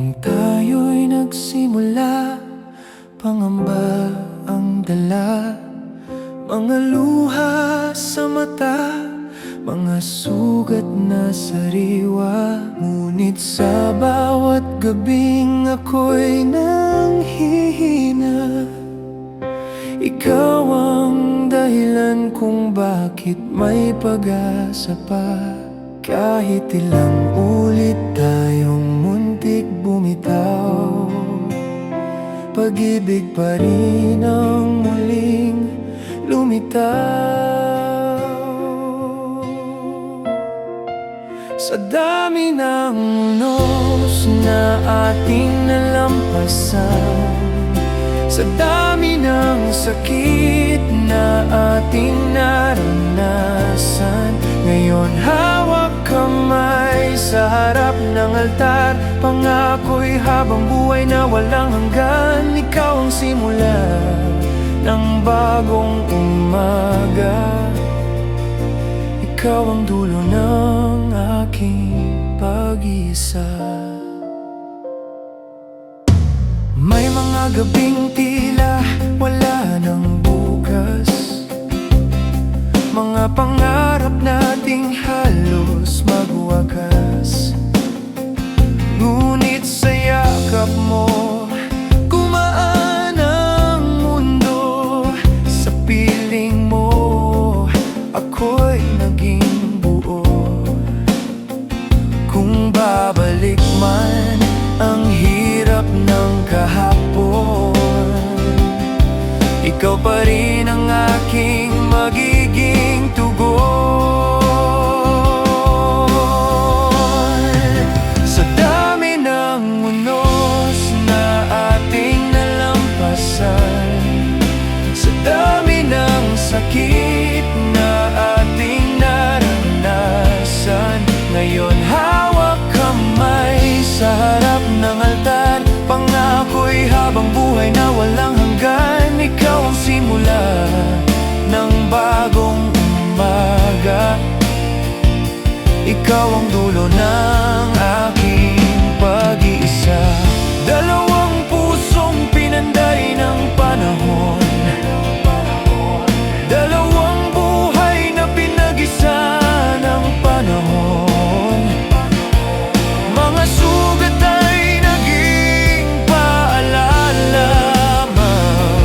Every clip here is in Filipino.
Nung tayo'y nagsimula, pangamba ang dala, mga luha sa mata, mga sugat na sariwa. Ngunit sa bawat gabing ako'y nanghihina, ikaw ang dahilan kung bakit may pag-asa pa. Kahit ilang ulit tayong muntik bumitaw, pag-ibig pa rin ang muling lumitaw. Sa dami ng unos na ating nalampasan, sa dami ng sakit na ating naranasan, ngayon hawak kamay sa harap ng altar. Pangako'y habang buhay na walang hanggan, ikaw ang simula ng bagong umaga, ikaw ang dulo ng aking pag-iisa. May mga gabing tila wala ng bukas, mga pangarap nating halos magwakas. Ngunit sa yakap mo, gumaan ang mundo. Sa piling mo, ako'y naging buo. Kung babalik man ang hirap ng kahapon, ikaw pa rin ang aking magiging tugon. Sa dami ng unos na ating nalampasan, sa dami ng sakit na ating naranasan, ngayon hawak kamay sa harap ng altar. Pangako'y habang buhay na walang hanggan, ikaw ang simula ng bagong umaga, ikaw ang dulo ng aking pag-iisa. Dalawang pusong pinanday ng panahon, dalawang buhay na pinag-isa ng panahon. Mga sugat ay naging paalala lamang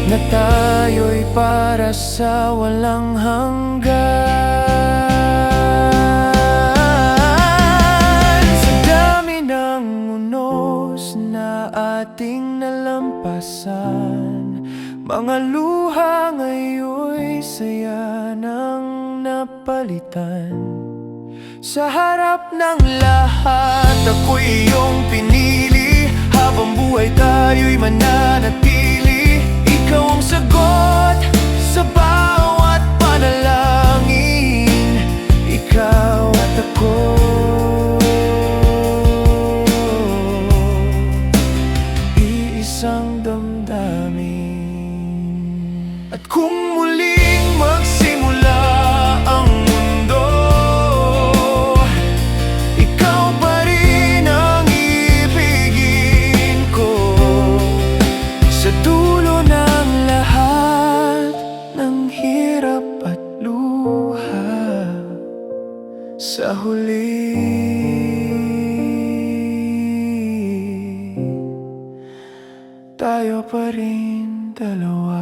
na tayo'y para sa walang hanggan. Sa dami ng unos na ating nalampasan, mga luha ngayon'y saya nang napalitan. Sa harap ng lahat, ako'y iyong pinili. Habang buhay tayo'y mananatili, ikaw ang sagot sa bawat panalangin, ikaw at ako. Iisang damdamin. At kung muling magsimula ang mundo, ikaw pa rin ang ibigin ko. Sa dulo ng lahat ng hirap at luha, sa huli tayo pa rin dalawa.